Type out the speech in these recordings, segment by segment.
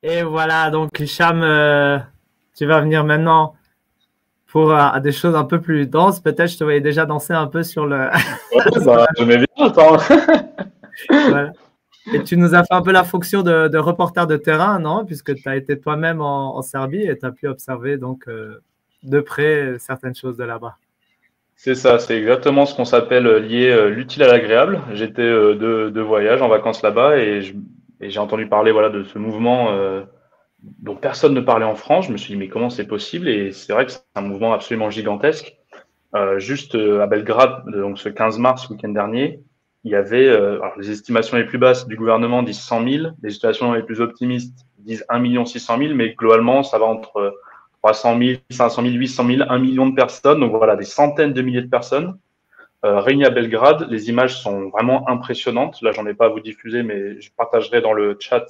Et voilà, donc Hicham, tu vas venir maintenant pour des choses un peu plus denses. Peut-être je te voyais déjà danser un peu sur le. Ouais, sur bah, la- j'aimais bien, attends. Voilà. Et tu nous as fait un peu la fonction de reporter de terrain, non? Puisque tu as été toi-même en Serbie et tu as pu observer donc de près certaines choses de là-bas. C'est ça, c'est exactement ce qu'on s'appelle lier l'utile à l'agréable. J'étais de voyage en vacances là-bas et j'ai entendu parler voilà de ce mouvement dont personne ne parlait en France. Je me suis dit mais comment c'est possible? Et c'est vrai que c'est un mouvement absolument gigantesque. Juste à Belgrade, donc ce 15 mars, week-end dernier, il y avait alors les estimations les plus basses du gouvernement disent 100 000, les estimations les plus optimistes disent 1 600 000, mais globalement ça va entre 300 000, 500 000, 800 000, 1 million de personnes. Donc voilà, des centaines de milliers de personnes réunies à Belgrade. Les images sont vraiment impressionnantes. Là, j'en ai pas à vous diffuser, mais je partagerai dans le chat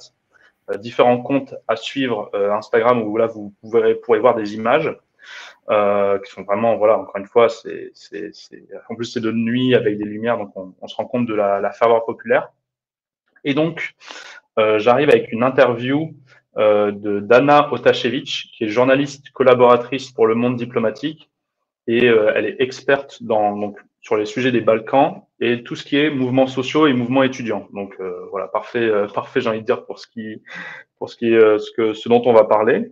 différents comptes à suivre Instagram où là vous pourrez voir des images qui sont vraiment, voilà, encore une fois, en plus c'est de nuit avec des lumières, donc on se rend compte de la ferveur populaire. Et donc, j'arrive avec une interview de Dana Otašević, qui est journaliste collaboratrice pour Le Monde diplomatique, et elle est experte donc, sur les sujets des Balkans et tout ce qui est mouvements sociaux et mouvements étudiants. Donc voilà, parfait, j'ai envie de dire ce dont on va parler.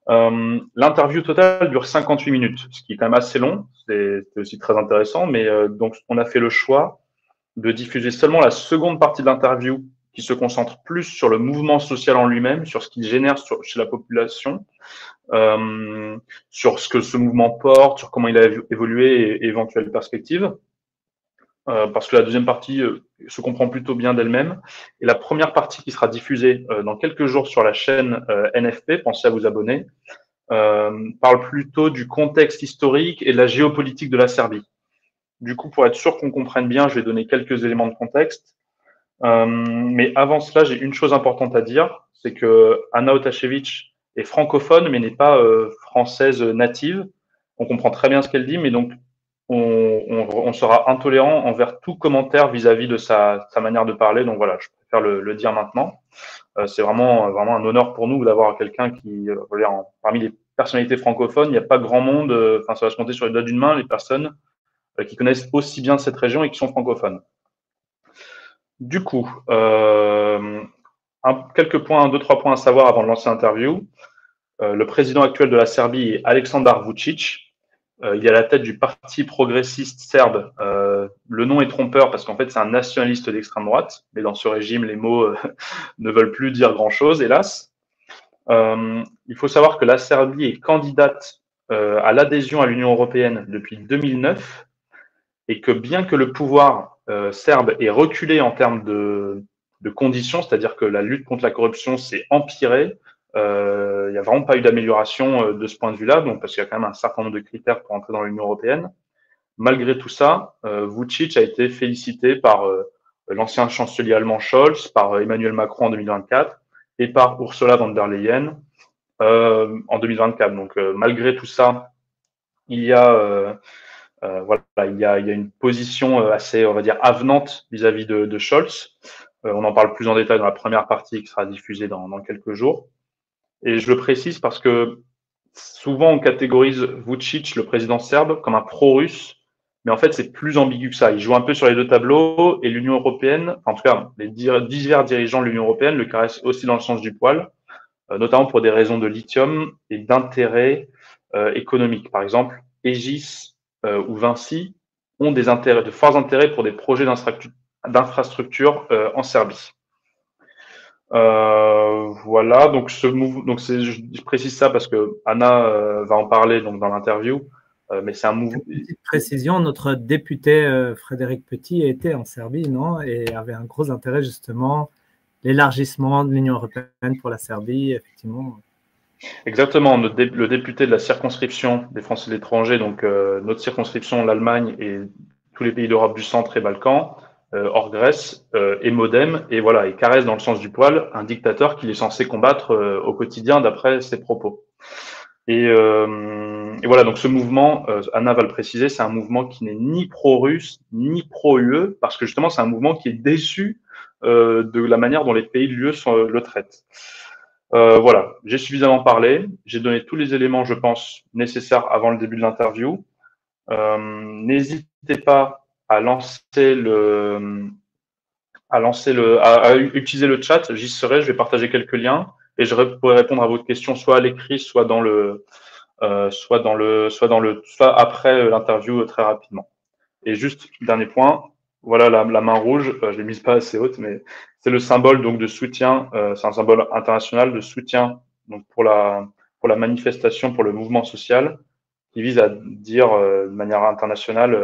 L'interview totale dure 58 minutes, ce qui est quand même assez long. C'est aussi très intéressant, mais donc on a fait le choix de diffuser seulement la seconde partie de l'interview qui se concentre plus sur le mouvement social en lui-même, sur ce qu'il génère chez la population, euh, sur ce que ce mouvement porte, sur comment il a évolué et éventuelles perspectives. Parce que la deuxième partie se comprend plutôt bien d'elle-même. Et la première partie qui sera diffusée dans quelques jours sur la chaîne NFP, pensez à vous abonner, parle plutôt du contexte historique et de la géopolitique de la Serbie. Du coup, pour être sûr qu'on comprenne bien, je vais donner quelques éléments de contexte. Mais avant cela, j'ai une chose importante à dire, c'est que Anna Otašević est francophone, mais n'est pas française native. On comprend très bien ce qu'elle dit, mais donc on sera intolérant envers tout commentaire vis-à-vis de sa manière de parler. Donc voilà, je préfère le dire maintenant. C'est vraiment un honneur pour nous d'avoir quelqu'un qui, parmi les personnalités francophones, il n'y a pas grand monde, enfin ça va se compter sur les doigts d'une main, les personnes qui connaissent aussi bien cette région et qui sont francophones. Du coup, quelques points, deux, trois points à savoir avant de lancer l'interview. Le président actuel de la Serbie est Aleksandar Vučić. Il est à la tête du parti progressiste serbe. Le nom est trompeur parce qu'en fait, c'est un nationaliste d'extrême droite. Mais dans ce régime, les mots ne veulent plus dire grand-chose, hélas. Il faut savoir que la Serbie est candidate à l'adhésion à l'Union européenne depuis 2009 et que bien que le pouvoir serbe ait reculé en termes de conditions, c'est-à-dire que la lutte contre la corruption s'est empirée, il n'y a vraiment pas eu d'amélioration de ce point de vue-là, donc parce qu'il y a quand même un certain nombre de critères pour entrer dans l'Union européenne. Malgré tout ça, Vucic a été félicité par l'ancien chancelier allemand Scholz, par Emmanuel Macron en 2024 et par Ursula von der Leyen en 2024. Donc malgré tout ça, il y a voilà, il y a une position assez, on va dire, avenante vis-à-vis de Scholz. On en parle plus en détail dans la première partie qui sera diffusée dans quelques jours. Et je le précise parce que souvent on catégorise Vucic, le président serbe, comme un pro-russe, mais en fait c'est plus ambigu que ça. Il joue un peu sur les deux tableaux et l'Union européenne, en tout cas les divers dirigeants de l'Union européenne le caressent aussi dans le sens du poil, notamment pour des raisons de lithium et d'intérêt économique. Par exemple, Aegis ou Vinci ont de forts intérêts pour des projets d'infrastructure en Serbie. Voilà, donc je précise ça parce que Anna va en parler donc dans l'interview, mais c'est un mouvement. Petite précision, notre député Frédéric Petit était en Serbie, non? Et avait un gros intérêt justement l'élargissement de l'Union européenne pour la Serbie, effectivement. Exactement, le député de la circonscription des Français de l'étranger, donc notre circonscription, l'Allemagne et tous les pays d'Europe du centre et Balkans, hors Grèce, et Modem, et voilà, et caresse dans le sens du poil un dictateur qu'il est censé combattre au quotidien d'après ses propos. Et voilà, donc ce mouvement, Anna va le préciser, c'est un mouvement qui n'est ni pro-russe, ni pro-UE, parce que justement, c'est un mouvement qui est déçu de la manière dont les pays de l'UE le traitent. Voilà, j'ai suffisamment parlé. J'ai donné tous les éléments, je pense, nécessaires avant le début de l'interview. N'hésitez pas à à utiliser le chat. J'y serai. Je vais partager quelques liens et je pourrai répondre à votre question soit à l'écrit, soit après l'interview très rapidement. Et juste dernier point, voilà la main rouge. Je l'ai mise pas assez haute, mais c'est le symbole donc de soutien. C'est un symbole international de soutien donc pour la manifestation, pour le mouvement social, qui vise à dire de manière internationale,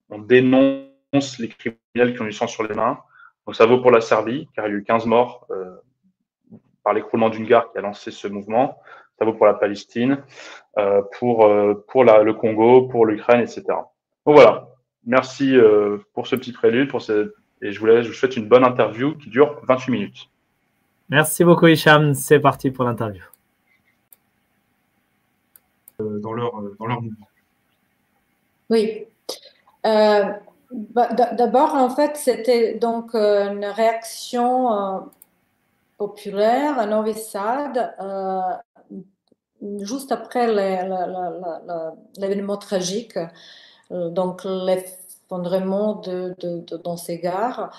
on dénonce les criminels qui ont du sang sur les mains. Donc ça vaut pour la Serbie, car il y a eu 15 morts par l'écroulement d'une gare qui a lancé ce mouvement. Ça vaut pour la Palestine, pour le Congo, pour l'Ukraine, etc. Donc voilà, merci pour ce petit prélude, et je vous souhaite une bonne interview qui dure 28 minutes. Merci beaucoup, Hicham. C'est parti pour l'interview. Dans leur mouvement. Oui. D'abord, en fait, c'était donc une réaction populaire à Novi Sad, juste après l'événement tragique, donc l'effondrement dans ces gares.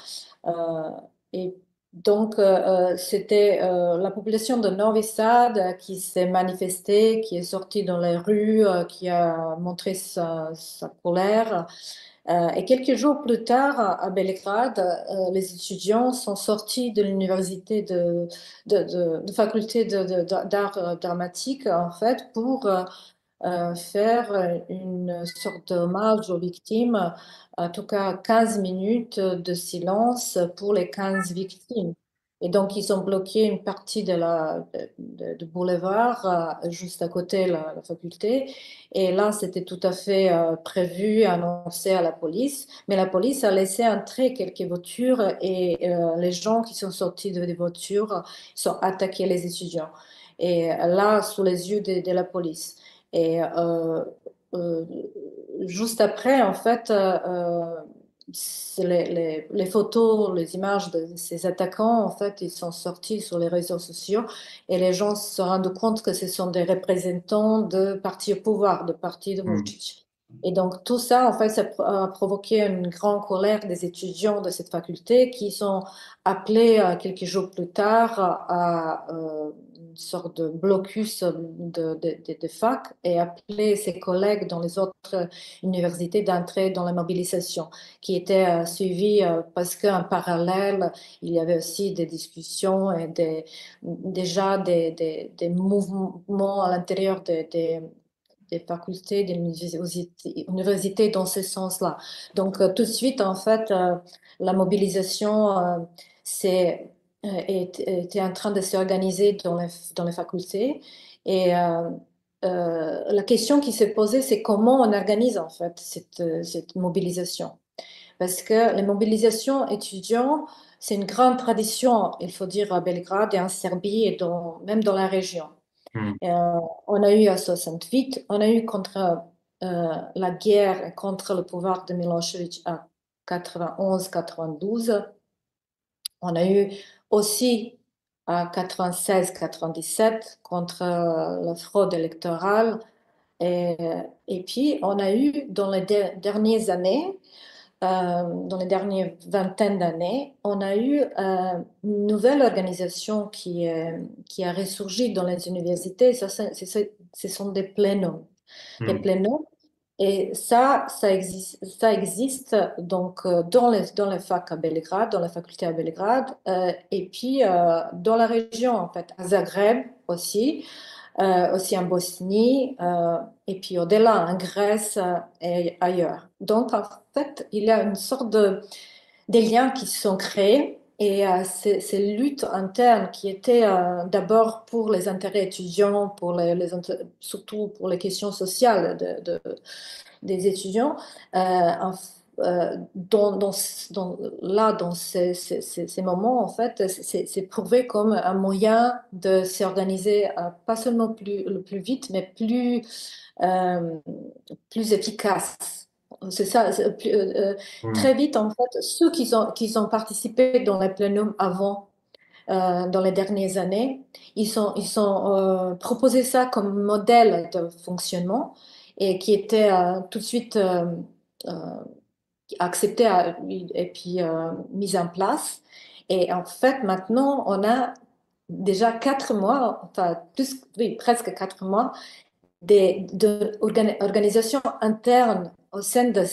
Et donc, c'était la population de Novi Sad qui s'est manifestée, qui est sortie dans les rues, qui a montré sa colère. Et quelques jours plus tard, à Belgrade, les étudiants sont sortis de l'université de faculté d'art dramatique, en fait, pour faire une sorte d'hommage aux victimes, en tout cas 15 minutes de silence pour les 15 victimes. Et donc, ils ont bloqué une partie du boulevard juste à côté de la faculté. Et là, c'était tout à fait prévu, annoncé à la police. Mais la police a laissé entrer quelques voitures et les gens qui sont sortis des voitures sont attaqués les étudiants. Et là, sous les yeux de la police. Et euh, juste après, en fait, les photos, les images de ces attaquants, en fait, ils sont sortis sur les réseaux sociaux et les gens se rendent compte que ce sont des représentants de partis au pouvoir, de partis de Vučić. Et donc tout ça, en fait, ça a provoqué une grande colère des étudiants de cette faculté qui sont appelés quelques jours plus tard à une sorte de blocus de fac et appelé ses collègues dans les autres universités d'entrer dans la mobilisation qui était suivie parce qu'en parallèle, il y avait aussi des discussions et déjà des mouvements à l'intérieur des facultés, des universités dans ce sens-là. Donc, tout de suite, en fait, la mobilisation était en train de s'organiser dans les facultés. Et la question qui s'est posée, c'est comment on organise, en fait, cette mobilisation. Parce que les mobilisations étudiants, c'est une grande tradition, il faut dire, à Belgrade et en Serbie et même dans la région. On a eu à 68, on a eu contre la guerre contre le pouvoir de Milošević à 91-92. On a eu aussi à 96-97 contre la fraude électorale. Et puis, on a eu dans les dernières années, dans les dernières vingtaines d'années, on a eu une nouvelle organisation qui a ressurgi dans les universités. Ce sont des plénums. Des plénums. Et ça existe donc dans les facs à Belgrade, dans la faculté à Belgrade, et puis dans la région, en fait, à Zagreb aussi en Bosnie, et puis au-delà, en Grèce et ailleurs. Donc, en fait, il y a une sorte des liens qui se sont créés et ces luttes internes qui étaient d'abord pour les intérêts étudiants, surtout pour les questions sociales des étudiants, dans ces moments, en fait, c'est prouvé comme un moyen de s'organiser pas seulement le plus vite, mais plus efficace. C'est ça, très vite, en fait, ceux qui ont participé dans les plénums avant dans les dernières années. Ils ont proposé ça comme modèle de fonctionnement et qui était tout de suite euh, accepté et puis mis en place. Et en fait, maintenant, on a déjà 4 mois, enfin plus, oui, presque 4 mois d'organisation interne au sein de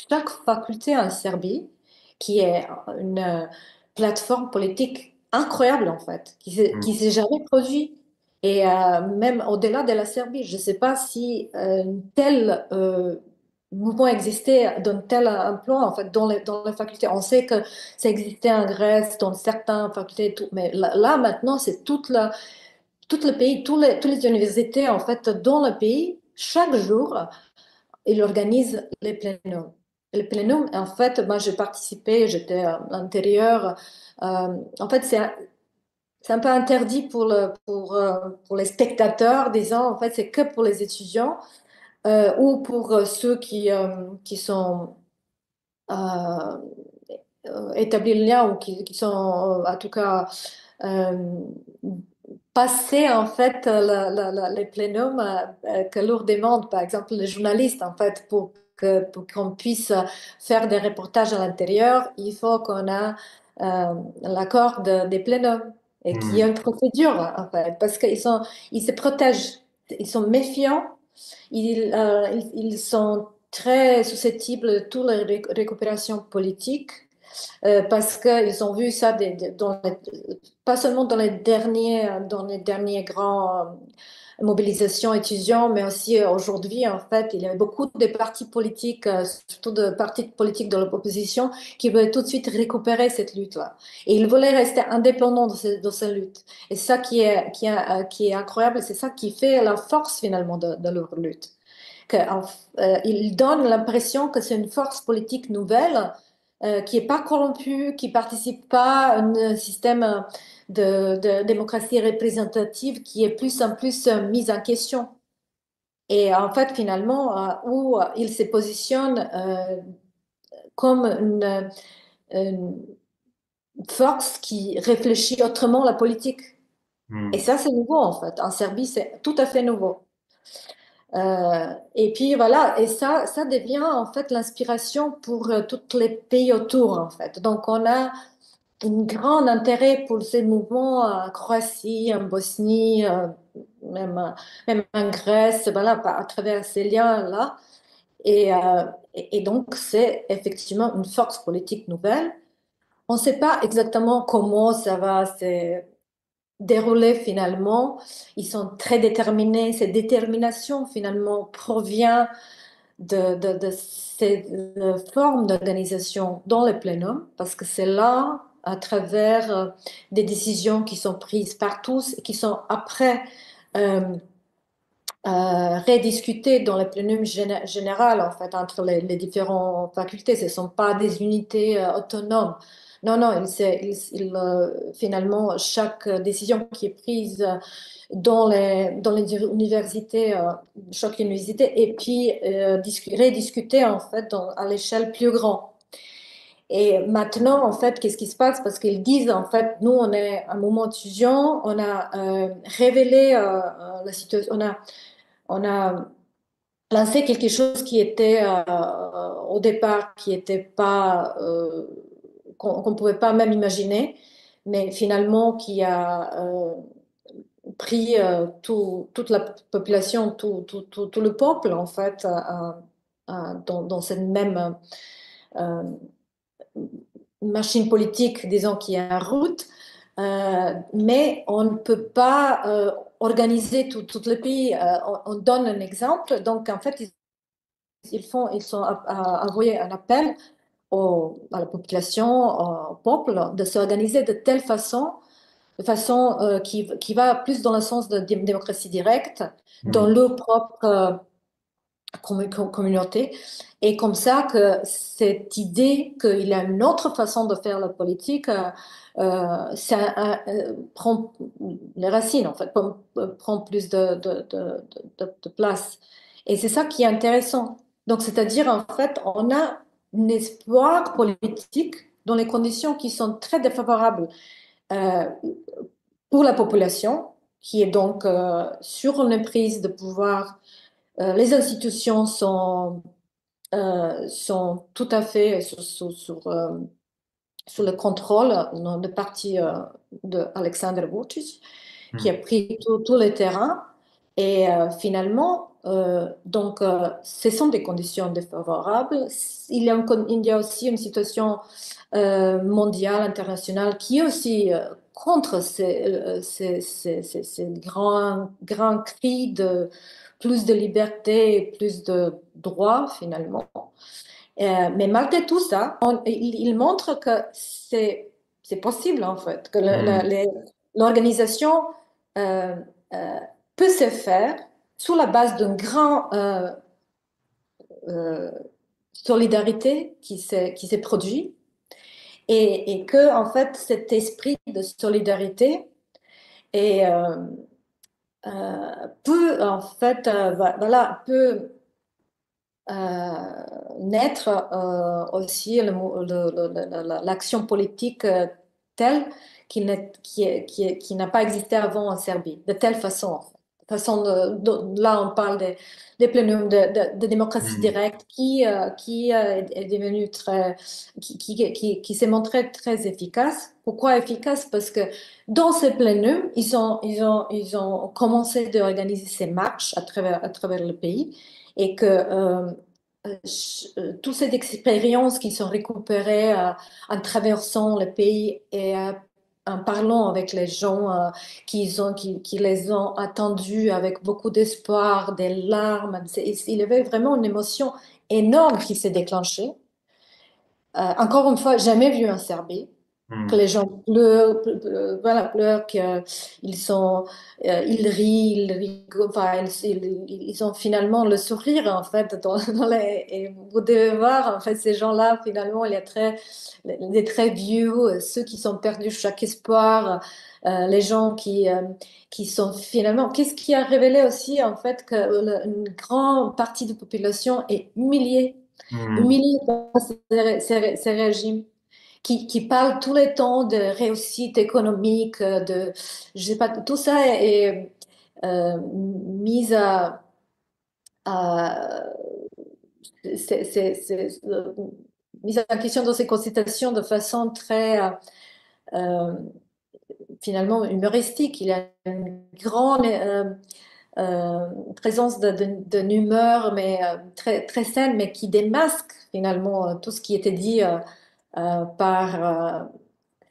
chaque faculté en Serbie, qui est une plateforme politique incroyable en fait, qui s'est jamais produit. Et même au-delà de la Serbie, je ne sais pas si tel mouvement existait dans tel emploi en fait dans les facultés. On sait que ça existait en Grèce, dans certaines facultés et tout, mais là maintenant c'est tout le pays, toutes les universités, en fait, dans le pays, chaque jour, ils organisent les plénums. Les plénums, en fait, moi, j'ai participé, j'étais à l'intérieur. En fait, c'est un peu interdit pour les spectateurs, disons, en fait, c'est que pour les étudiants ou pour ceux qui sont euh, établis le lien ou qui sont, en tout cas, euh, passer en fait les plénums que leur demande, par exemple, les journalistes, en fait, pour qu'on puisse faire des reportages à l'intérieur, il faut qu'on a l'accord des plénums et qu'il y ait une procédure, en fait, parce ils se protègent, ils sont méfiants, ils sont très susceptibles de toutes les récupérations politiques parce qu'ils ont vu ça pas seulement dans les derniers grands mobilisations étudiants, mais aussi aujourd'hui, en fait, il y a beaucoup de partis politiques, surtout de partis politiques de l'opposition, qui veulent tout de suite récupérer cette lutte-là. Et ils voulaient rester indépendants de cette lutte. Et ça qui est incroyable, c'est ça qui fait la force finalement de leur lutte. Ils donnent l'impression que c'est une force politique nouvelle qui n'est pas corrompu, qui ne participe pas à un système de démocratie représentative qui est plus en plus mis en question. Et en fait, finalement, où il se positionne comme une force qui réfléchit autrement la politique. Et ça, c'est nouveau, en fait. En Serbie, c'est tout à fait nouveau. Et puis voilà, et ça devient en fait l'inspiration pour tous les pays autour, en fait. Donc, on a un grand intérêt pour ces mouvements en Croatie, en Bosnie, même en Grèce, voilà, à travers ces liens-là. Et donc, c'est effectivement une force politique nouvelle. On ne sait pas exactement comment ça va se dérouler finalement. Ils sont très déterminés. Cette détermination finalement provient de ces formes d'organisation dans le plénum, parce que c'est là, à travers des décisions qui sont prises par tous et qui sont après euh, rediscutées dans le plénum général, en fait, entre les différentes facultés. Ce ne sont pas des unités autonomes. Non, non, finalement, chaque décision qui est prise dans les universités, chaque université, et puis rediscuter en fait à l'échelle plus grande. Et maintenant, en fait, qu'est-ce qui se passe? Parce qu'ils disent, en fait, nous, on est à un moment de fusion, on a révélé la situation, on a lancé quelque chose qui était au départ, qui n'était pas, qu'on ne pouvait pas même imaginer, mais finalement qui a pris toute la population, tout le peuple, en fait, dans cette même euh, machine politique, disons, qui est en route. Mais on ne peut pas organiser tout le pays. On donne un exemple. Donc, en fait, ils ont envoyé un appel à la population, au peuple, de s'organiser de façon qui va plus dans le sens de démocratie directe, dans leur propre communauté. Et comme ça, que cette idée qu'il y a une autre façon de faire la politique, ça prend les racines, en fait, prend plus de place. Et c'est ça qui est intéressant. Donc, c'est-à-dire, en fait, on a un espoir politique dans les conditions qui sont très défavorables euh, pour la population, qui est donc sur une prise de pouvoir. Les institutions sont tout à fait sous le contrôle de parti de Alexander Vučić, qui a pris tout le terrain. Et finalement, donc, ce sont des conditions défavorables. Il y a aussi une situation mondiale, internationale, qui est aussi contre ces grands cris de plus de liberté et plus de droits, finalement. Mais malgré tout ça, il montre que c'est possible, en fait, que l'organisation euh, euh, peut se faire sous la base d'une grande euh, solidarité qui s'est produite et que, en fait, cet esprit de solidarité est, peut, en fait, voilà, peut naître aussi l'action politique telle qui n'a pas existé avant en Serbie, de telle façon. En fait. Là, on parle des plénums de démocratie directe qui est devenu qui s'est montré très efficace. Pourquoi efficace? Parce que dans ces plénums, ils ont commencé d'organiser ces marches à travers le pays et que toutes ces expériences qui sont récupérées en traversant le pays et en parlant avec les gens qui les ont attendus avec beaucoup d'espoir, des larmes. Il y avait vraiment une émotion énorme qui s'est déclenchée. Encore une fois, jamais vu en Serbie. Que les gens pleurent, ils rient, enfin, ils ont finalement le sourire en fait. Et vous devez voir en fait ces gens-là finalement, il y a des très vieux, ceux qui sont perdus chaque espoir, les gens qui sont finalement. Qu'est-ce qui a révélé aussi en fait qu'une grande partie de la population est humiliée par ces régimes qui parle tout le temps de réussite économique, je sais pas, tout ça est mis à- mis en question dans ces consultations de façon très euh, finalement humoristique. Il y a une grande présence d'une humeur, mais très, très saine, mais qui démasque finalement tout ce qui était dit par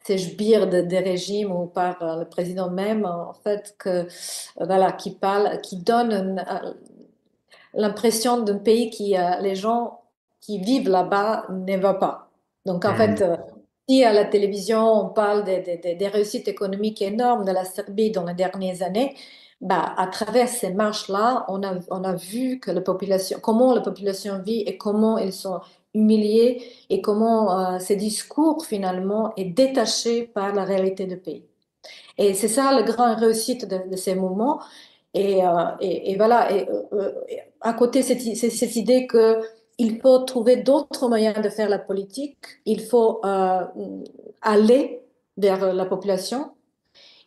ces sbires des régimes ou par le président même, en fait, voilà, qui parle, qui donne l'impression d'un pays qui, les gens qui vivent là-bas ne va pas. Donc, en fait, si à la télévision, on parle des réussites économiques énormes de la Serbie dans les dernières années, bah, à travers ces marches-là, on a vu que comment la population vit et comment ils sont humiliés et comment ces discours, finalement, est détaché par la réalité du pays. Et c'est ça la grande réussite de ces moments. Et voilà, à côté, cette idée qu'il faut trouver d'autres moyens de faire la politique, il faut aller vers la population.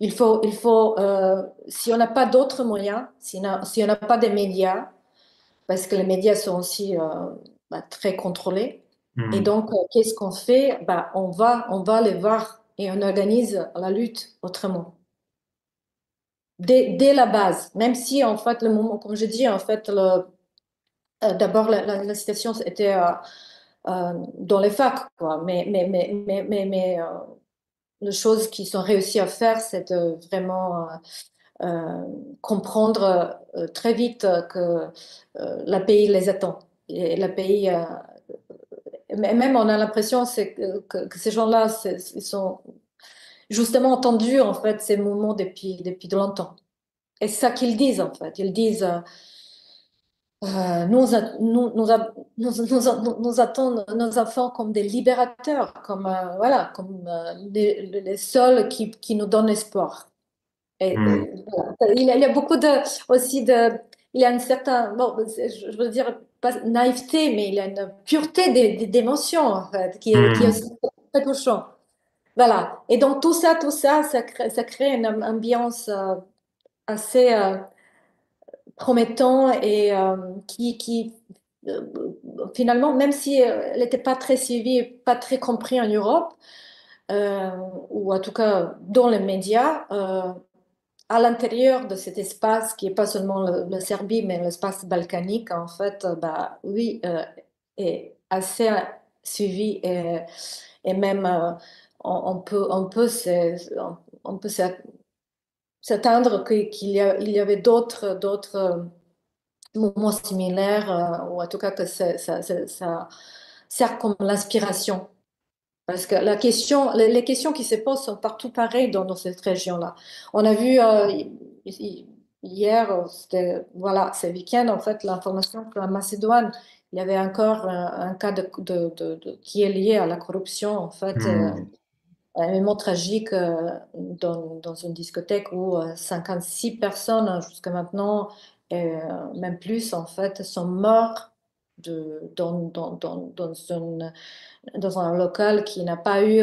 Si on n'a pas d'autres moyens, si on n'a pas de médias, parce que les médias sont aussi très contrôlés, et donc, qu'est-ce qu'on fait? Bah, on va les voir et on organise la lutte autrement dès la base, même si en fait le moment, comme je dis, en fait, d'abord la situation était dans les facs, quoi. Mais les choses qui sont réussies à faire, c'est de vraiment comprendre très vite que la pays les attend. Et la pays, même on a l'impression que ces gens-là, ils sont justement entendus en fait ces mots depuis de longtemps. Et c'est ça qu'ils disent en fait. Ils disent nous attendons nos enfants comme des libérateurs, comme voilà, comme les seuls qui nous donnent espoir. Voilà. Il y a beaucoup aussi il y a une certaine, bon, je veux dire pas naïveté, mais il y a une pureté d'émotions en fait, qui est aussi très touchant. Voilà. Et donc ça crée une ambiance assez promettant et euh, finalement, même si elle n'était pas très suivie, pas très comprise en Europe, euh, ou en tout cas dans les médias, à l'intérieur de cet espace qui n'est pas seulement la Serbie, mais l'espace balkanique, en fait, bah, oui, est assez suivi et même on peut s'attendre qu'il y avait d'autres mouvements similaires, ou en tout cas que ça sert comme l'inspiration. Parce que les questions qui se posent sont partout pareilles dans cette région-là. On a vu hier, voilà, ce week-end, en fait, l'information qu'en Macédoine, il y avait encore un cas qui est lié à la corruption, en fait, Hmm. un événement tragique dans une discothèque où 56 personnes jusqu'à maintenant, même plus, en fait, sont mortes dans un local qui n'a pas eu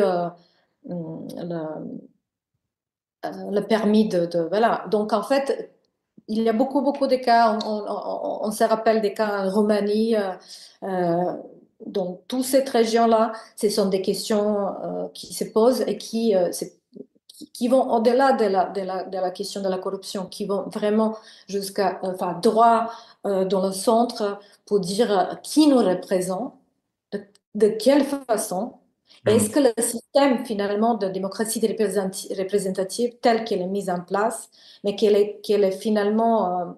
le permis voilà. Donc, en fait, il y a beaucoup de cas. On se rappelle des cas en Roumanie. Donc, toute cette région-là, ce sont des questions qui se posent et qui vont au-delà de la question de la corruption, qui vont vraiment jusqu'à, enfin, droit dans le centre pour dire qui nous représente, de, de quelle façon. Est-ce Hmm. que le système finalement de démocratie représentative tel qu'il est mis en place, mais qu'elle est finalement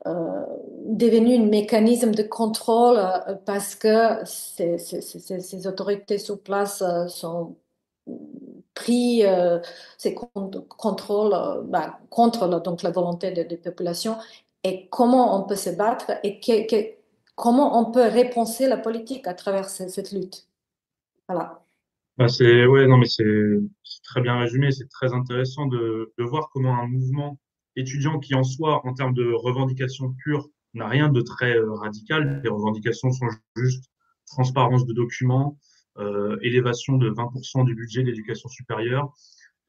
euh, devenu un mécanisme de contrôle parce que ces autorités sur place sont pris ces contrôles contre donc la volonté des populations et comment on peut se battre et comment on peut repenser la politique à travers cette lutte. Voilà. Bah, ouais, non, mais c'est très bien résumé. C'est très intéressant de voir comment un mouvement étudiant qui, en soi, en termes de revendications pures, n'a rien de très radical. Les revendications sont juste transparence de documents, élévation de 20% du budget d'éducation supérieure,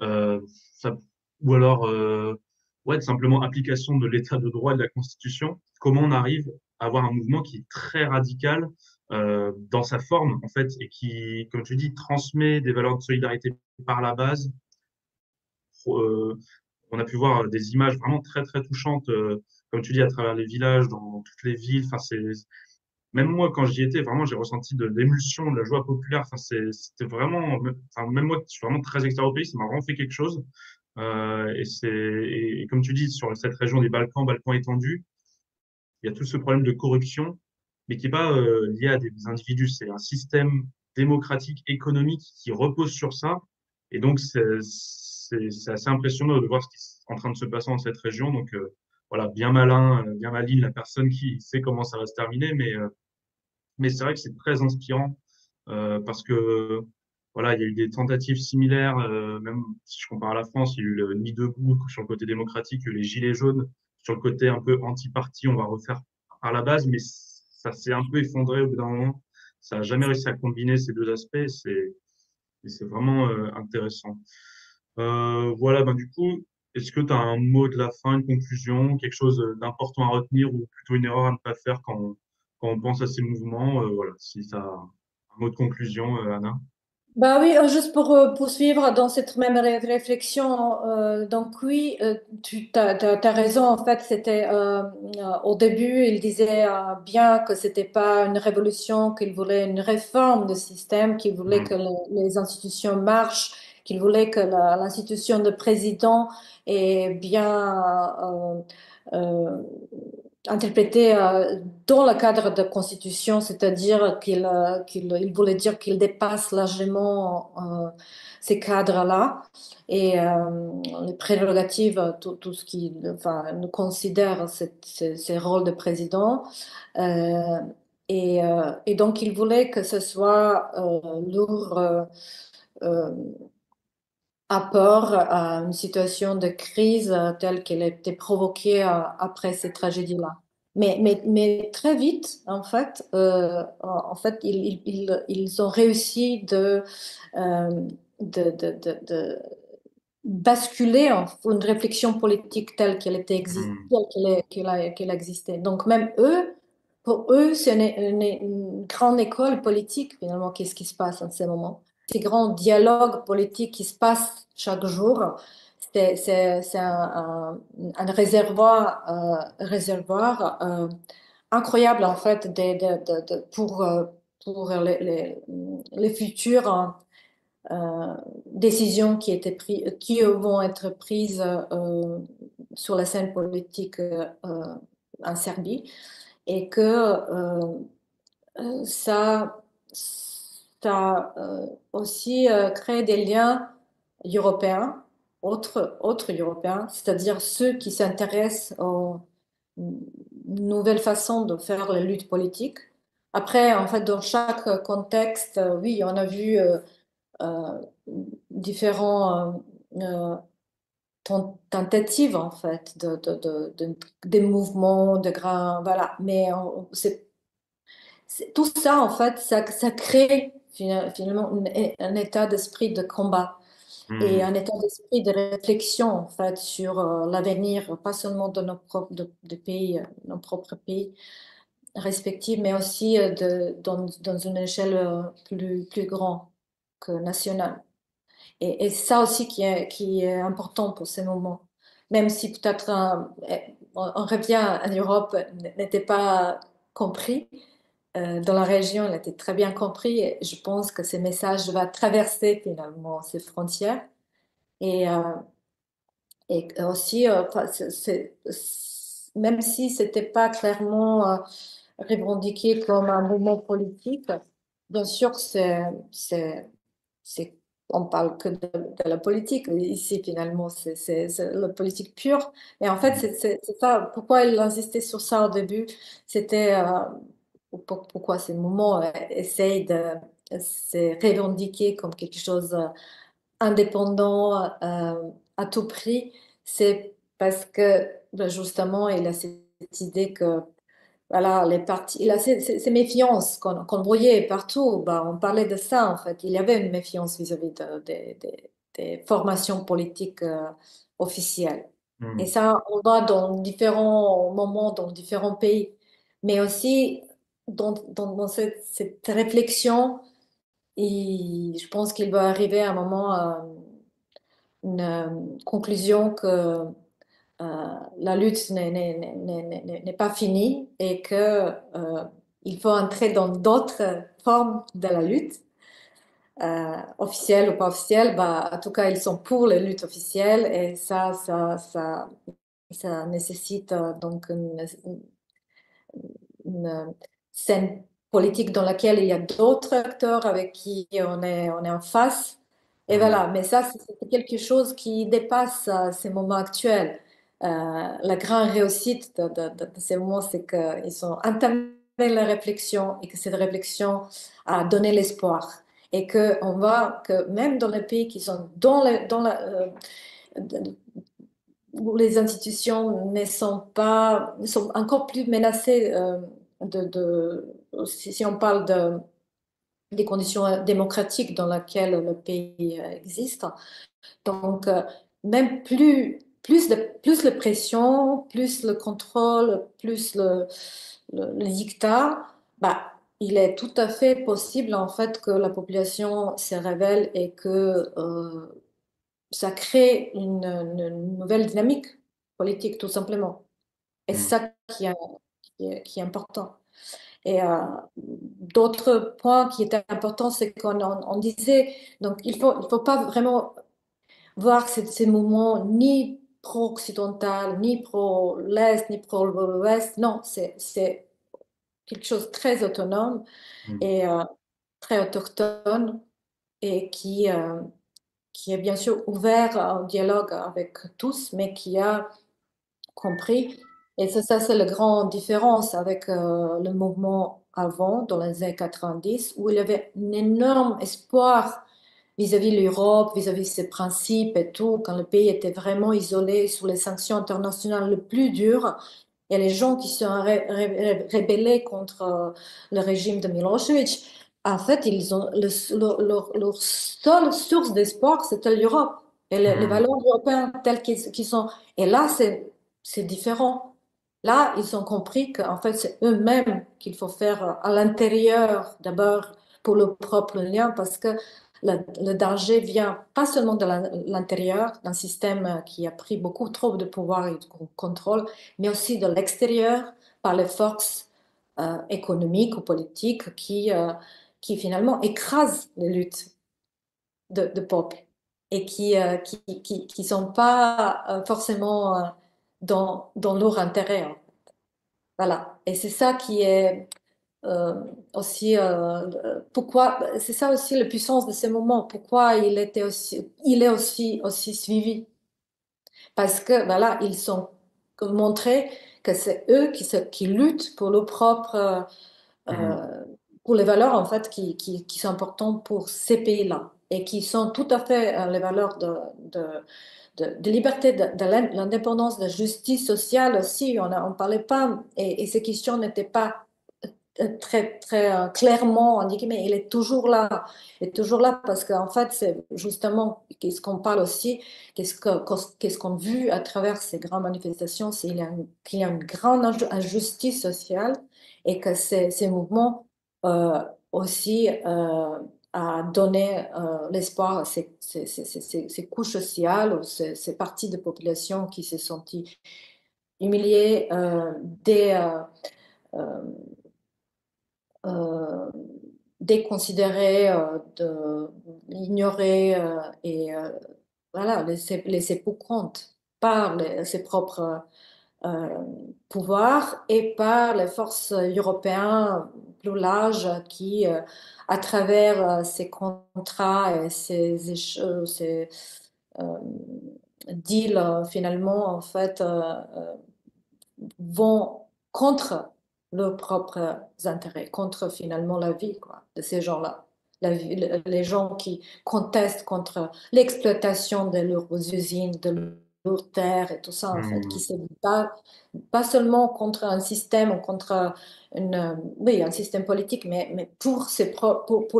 euh, ça, ou alors, ouais, simplement application de l'état de droit et de la Constitution. Comment on arrive à avoir un mouvement qui est très radical dans sa forme, en fait, et qui, comme tu dis, transmet des valeurs de solidarité par la base. Euh, on a pu voir des images vraiment très, très touchantes, comme tu dis, à travers les villages, dans toutes les villes. Enfin, même moi, quand j'y étais, vraiment, j'ai ressenti de l'émulsion, de la joie populaire. Enfin, c'était vraiment, enfin, même moi, qui suis vraiment très extérieur au pays, ça m'a vraiment fait quelque chose. Et comme tu dis, sur cette région des Balkans étendus, il y a tout ce problème de corruption, mais qui n'est pas lié à des individus. C'est un système démocratique, économique qui repose sur ça. Et donc, c'est assez impressionnant de voir ce qui est en train de se passer dans cette région. Donc, voilà, bien malin, bien maligne la personne qui sait comment ça va se terminer. Mais c'est vrai que c'est très inspirant parce que voilà, il y a eu des tentatives similaires, même si je compare à la France, il y a eu le Nid debout sur le côté démocratique, les Gilets jaunes sur le côté un peu anti-parti, on va refaire à la base, mais ça s'est un peu effondré au bout d'un moment. Ça n'a jamais réussi à combiner ces deux aspects, c'est vraiment intéressant. Voilà, ben du coup, est-ce que tu as un mot de la fin, une conclusion, quelque chose d'important à retenir ou plutôt une erreur à ne pas faire quand on pense à ces mouvements? Voilà, si tu as un mot de conclusion, Anna. Bah oui, juste pour poursuivre dans cette même réflexion, donc oui, tu as raison, en fait, c'était au début, il disait bien que c'était pas une révolution, qu'il voulait une réforme du système, qu'il voulait que Hmm. les institutions marchent, qu'il voulait que l'institution de président est bien euh, interprétée dans le cadre de constitution, c'est-à-dire qu'il voulait dire qu'il dépasse largement ces cadres-là et les prérogatives, tout ce qui enfin, nous considère ces rôles de président. Euh, et donc, il voulait que ce soit leur euh, apport à une situation de crise telle qu'elle a été provoquée après ces tragédies-là. Mais très vite, en fait, ils ont réussi de basculer en une réflexion politique telle qu'elle était qu'elle existait. Donc même eux, pour eux, c'est une grande école politique finalement. Qu'est-ce qui se passe en ces moments? Ces grands dialogues politiques qui se passent chaque jour, c'est un réservoir incroyable en fait pour les futurs décisions qui vont être prises sur la scène politique en Serbie et que ça aussi crée des liens européens, autres européens, c'est-à-dire ceux qui s'intéressent aux nouvelles façons de faire la lutte politique. Après, en fait, dans chaque contexte, oui, on a vu euh, différents tentatives en fait des mouvements de grands voilà mais tout ça en fait ça crée finalement un état d'esprit de combat et un état d'esprit de réflexion en fait sur l'avenir pas seulement de de pays nos propres pays respectifs mais aussi dans une échelle plus grande que nationale. Et c'est ça aussi qui est important pour ces moments. Même si peut-être on revient en Europe n'était pas compris, dans la région, il était très bien compris. Et je pense que ce message va traverser finalement ces frontières. Et, euh, et aussi, enfin, même si c'était pas clairement revendiqué comme un mouvement politique, bien sûr, c'est, on parle que de la politique. Ici, finalement, c'est la politique pure. Mais en fait, c'est ça. Pourquoi il insistait sur ça au début? C'était pourquoi ces mouvements essayent de se revendiquer comme quelque chose indépendant à tout prix. C'est parce que ben, justement, il a cette idée que voilà, les partis, il a ces méfiances qu'on voyait partout. Bah, on parlait de ça, en fait. Il y avait une méfiance vis-à-vis des formations politiques officielles. Et ça, on va dans différents moments, dans différents pays. Mais aussi, dans cette réflexion, je pense qu'il va arriver à un moment à une conclusion que la lutte n'est pas finie et que il faut entrer dans d'autres formes de la lutte, officielle ou pas officielle. Bah, en tout cas, ils sont pour les luttes officielles et ça nécessite donc une scène politique dans laquelle il y a d'autres acteurs avec qui on est en face. Et voilà, mais ça, c'est quelque chose qui dépasse ces moments actuels. La grande réussite de ces moments, c'est qu'ils ont entamé la réflexion et que cette réflexion a donné l'espoir. Et qu'on voit que même dans les pays qui sont où les institutions ne sont encore plus menacées si on parle des conditions démocratiques dans lesquelles le pays existe. Donc, même plus de pression, plus le contrôle, plus le dictat, bah, il est tout à fait possible en fait que la population se révèle et que ça crée une nouvelle dynamique politique, tout simplement. Et c'est ça qui est important. Et d'autres points qui étaient importants, c'est qu'on disait, donc il faut pas vraiment voir ces mouvements ni pro-occidental, ni pro-l'Est, ni pro-l'Ouest. Non, c'est quelque chose de très autonome et très autochtone et qui est bien sûr ouvert au dialogue avec tous, mais qui a compris. Et ça c'est la grande différence avec le mouvement avant, dans les années 90, où il y avait un énorme espoir vis-à-vis de l'Europe, vis-à-vis de ses principes et tout, quand le pays était vraiment isolé sous les sanctions internationales les plus dures. Et les gens qui sont rébellés contre le régime de Milosevic, en fait, ils ont leur seule source d'espoir, c'était l'Europe et les valeurs européennes telles qu'ils sont. Et là, c'est différent. Là, ils ont compris qu'en fait, c'est eux-mêmes qu'il faut faire à l'intérieur, d'abord pour leur propre lien, parce que le danger vient pas seulement de l'intérieur, d'un système qui a pris beaucoup trop de pouvoir et de contrôle, mais aussi de l'extérieur, par les forces économiques ou politiques qui finalement écrasent les luttes de peuple et qui sont pas forcément dans leur intérêt, hein. Voilà. Et c'est ça qui est aussi pourquoi c'est ça aussi la puissance de ces moments. Pourquoi il est aussi suivi. Parce que voilà, ils sont montrés que c'est eux qui luttent pour leur propre pour les valeurs en fait qui sont importantes pour ces pays-là et qui sont tout à fait les valeurs de liberté, de l'indépendance, de justice sociale aussi. On ne parlait pas, et ces questions n'étaient pas très, très clairement indiquées, mais il est toujours là. Il est toujours là parce qu'en fait, c'est justement ce qu'on parle aussi, qu'est-ce qu'on a vu à travers ces grandes manifestations, c'est qu'il y a une grande injustice sociale et que ces mouvements aussi à donner l'espoir à ces couches sociales ou ces parties de population qui se sont humiliées, déconsidérées, ignorées et voilà, laissées pour compte par ses propres pouvoirs et par les forces européennes plus larges qui, à travers ces contrats et ces deals, finalement, en fait, vont contre leurs propres intérêts, contre finalement la vie quoi, de ces gens-là. Les gens qui contestent contre l'exploitation de leurs usines, de leurs terres et tout ça, en fait, qui se battent pas seulement contre un système ou contre oui, un système politique, mais pour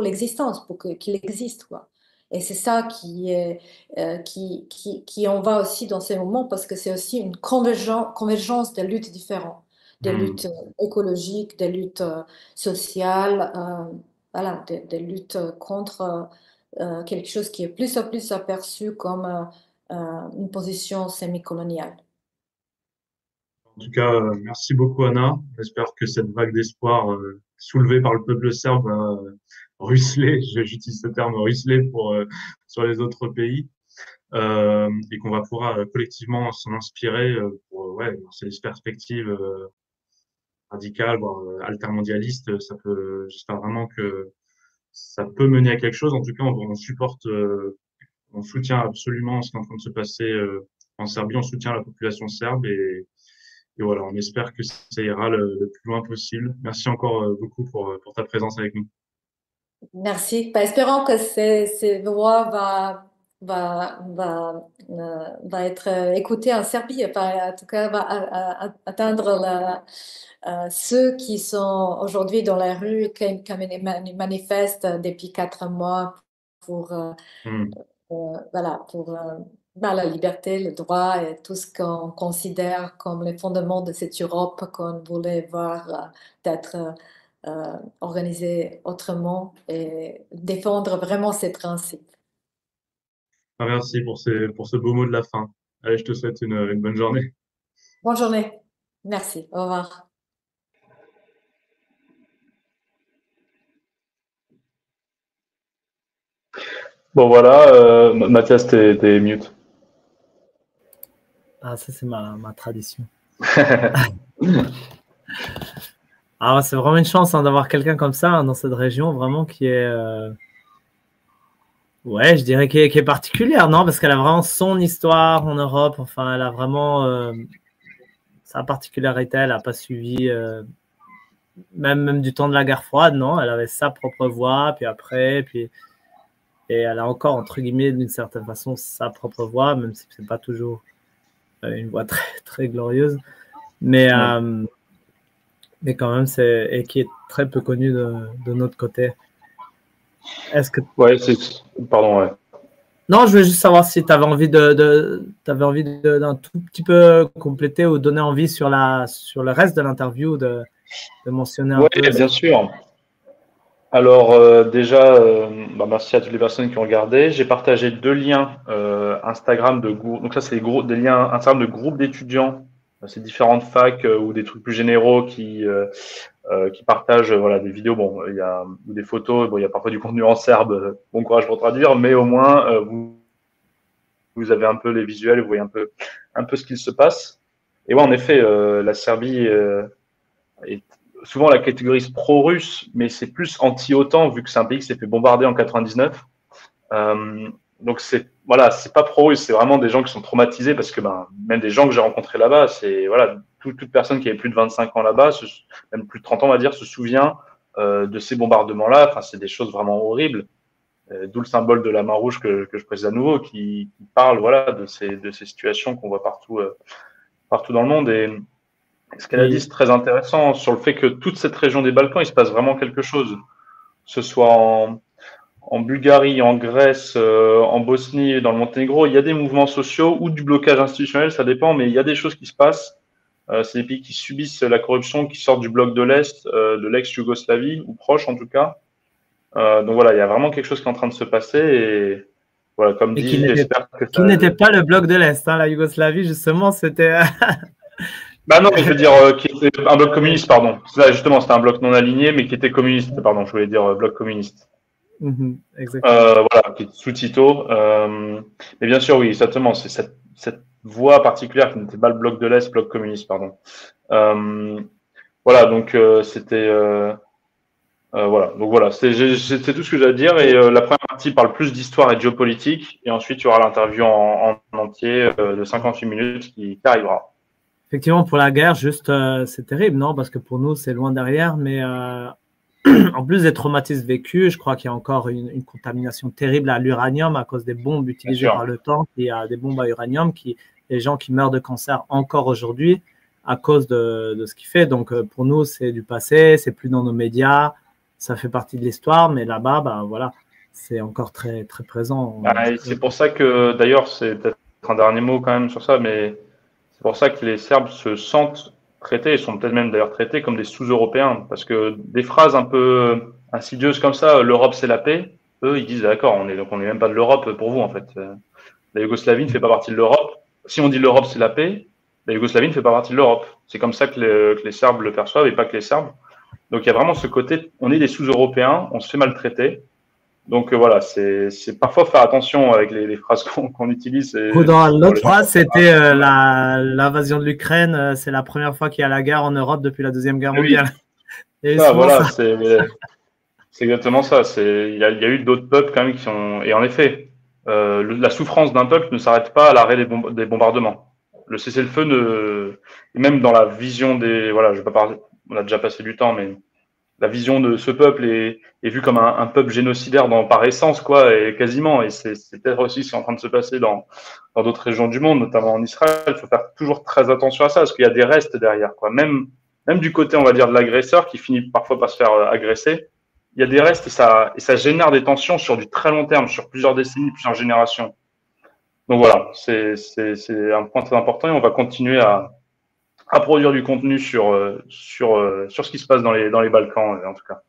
l'existence, pour qu'il existe, quoi. Et c'est ça qui en va aussi dans ces moments parce que c'est aussi une convergence des luttes différentes, des luttes écologiques, des luttes sociales, voilà, des luttes contre quelque chose qui est plus en plus aperçu comme une position semi-coloniale. En tout cas, merci beaucoup, Anna. J'espère que cette vague d'espoir soulevée par le peuple serbe va ruisseler, j'utilise ce terme, ruisseler sur les autres pays, et qu'on va pouvoir collectivement s'en inspirer pour lancer des perspectives radicales, voire altermondialistes. J'espère vraiment que ça peut mener à quelque chose. En tout cas, on supporte, on soutient absolument ce qui est en train de se passer en Serbie. On soutient la population serbe et voilà, on espère que ça ira le plus loin possible. Merci encore beaucoup pour ta présence avec nous. Merci. Ben, espérons que ces voix va être écoutée en Serbie, enfin, en tout cas va atteindre ceux qui sont aujourd'hui dans la rue, qui manifestent depuis 4 mois pour voilà, pour la liberté, le droit et tout ce qu'on considère comme les fondements de cette Europe qu'on voulait voir peut-être organisée autrement et défendre vraiment ces principes. Merci pour ce beau mot de la fin. Allez, je te souhaite une bonne journée. Bonne journée. Merci. Au revoir. Bon voilà, Mathias, t'es mute. Ah, ça c'est ma tradition. Ah, c'est vraiment une chance d'avoir quelqu'un comme ça dans cette région, vraiment qui est, ouais, je dirais qui est particulière, non? Parce qu'elle a vraiment son histoire en Europe. Enfin, elle a vraiment sa particularité. Elle n'a pas suivi même du temps de la guerre froide, non? Elle avait sa propre voie, puis après, et elle a encore entre guillemets d'une certaine façon sa propre voie, même si c'est pas toujours une voie très très glorieuse. Mais quand même, et qui est très peu connu de notre côté. Est-ce que... Ouais, pardon, ouais. Non, je voulais juste savoir si tu avais envie d'un tout petit peu compléter ou donner envie sur le reste de l'interview de mentionner un peu. Oui, bien sûr. Alors déjà, merci à toutes les personnes qui ont regardé. J'ai partagé 2 liens Instagram de groupe. Donc ça, c'est des liens Instagram de groupes d'étudiants. C'est différentes facs ou des trucs plus généraux qui partagent voilà, des vidéos. Bon, il y a des photos. Bon, il y a parfois du contenu en serbe. Bon courage pour traduire, mais au moins vous avez un peu les visuels, vous voyez un peu ce qu'il se passe. Et ouais, en effet, la Serbie est souvent la catégorise pro-russe, mais c'est plus anti-OTAN vu que c'est un pays qui s'est fait bombarder en 99. Donc c'est pas pro-russe, c'est vraiment des gens qui sont traumatisés parce que même des gens que j'ai rencontrés là-bas, c'est voilà, toute personne qui avait plus de 25 ans là-bas, même plus de 30 ans on va dire, se souvient de ces bombardements-là. Enfin, c'est des choses vraiment horribles. D'où le symbole de la main rouge que je précise à nouveau, qui parle voilà de ces situations qu'on voit partout dans le monde. Et ce qu'elle a dit, c'est très intéressant sur le fait que toute cette région des Balkans, il se passe vraiment quelque chose, que ce soit en Bulgarie, en Grèce, en Bosnie, dans le Monténégro. Il y a des mouvements sociaux ou du blocage institutionnel, ça dépend, mais il y a des choses qui se passent. C'est des pays qui subissent la corruption, qui sortent du bloc de l'Est, de l'ex-Yougoslavie, ou proche en tout cas. Donc voilà, il y a vraiment quelque chose qui est en train de se passer et voilà, comme dit, j'espère que qui n'était pas le bloc de l'Est, hein, la Yougoslavie, justement, c'était... Non, je veux dire qui était un bloc communiste, pardon. Ça, justement, c'était un bloc non aligné, mais qui était communiste, pardon, je voulais dire bloc communiste. Exactement. Voilà, qui est sous Tito. Mais bien sûr, oui, exactement, c'est cette voie particulière qui n'était pas le bloc de l'Est, bloc communiste, pardon. Voilà, donc c'était... voilà, donc voilà, c'est tout ce que j'ai à dire. Et la première partie parle plus d'histoire et de géopolitique, et ensuite il y aura l'interview en entier de 58 minutes qui arrivera. Effectivement, pour la guerre, juste, c'est terrible, non? Parce que pour nous, c'est loin derrière, mais en plus des traumatismes vécus, je crois qu'il y a encore une contamination terrible à l'uranium à cause des bombes utilisées par l'OTAN. Il y a des bombes à uranium, des gens qui meurent de cancer encore aujourd'hui à cause de ce qu'il fait. Donc, pour nous, c'est du passé, c'est plus dans nos médias. Ça fait partie de l'histoire, mais là-bas, voilà, c'est encore très, très présent. C'est pour ça que, d'ailleurs, c'est peut-être un dernier mot quand même sur ça, mais c'est pour ça que les Serbes se sentent traités, et sont peut-être même d'ailleurs traités comme des sous-européens, parce que des phrases un peu insidieuses comme ça, l'Europe c'est la paix, eux ils disent d'accord, on n'est même pas de l'Europe pour vous en fait. La Yougoslavie ne fait pas partie de l'Europe. Si on dit l'Europe c'est la paix, la Yougoslavie ne fait pas partie de l'Europe. C'est comme ça que les Serbes le perçoivent et pas que les Serbes. Donc il y a vraiment ce côté, on est des sous-européens, on se fait maltraiter. Donc voilà, c'est parfois faire attention avec les phrases qu'on utilise. Dans l'autre phrase, c'était l'invasion de l'Ukraine. C'est la première fois qu'il y a la guerre en Europe depuis la Deuxième Guerre mondiale. Et voilà, c'est exactement ça. Il y a eu d'autres peuples quand même qui sont. Et en effet, la souffrance d'un peuple ne s'arrête pas à l'arrêt des bombardements. Le cessez-le-feu même dans la vision des. Voilà, je vais pas parler. On a déjà passé du temps, mais la vision de ce peuple est vue comme un peuple génocidaire par essence, quoi, et quasiment. Et c'est peut-être aussi ce qui est en train de se passer dans d'autres régions du monde, notamment en Israël. Il faut faire toujours très attention à ça, parce qu'il y a des restes derrière, quoi. Même du côté, on va dire, de l'agresseur, qui finit parfois par se faire agresser, il y a des restes et ça génère des tensions sur du très long terme, sur plusieurs décennies, plusieurs générations. Donc voilà, c'est un point très important et on va continuer à produire du contenu sur ce qui se passe dans les Balkans, en tout cas.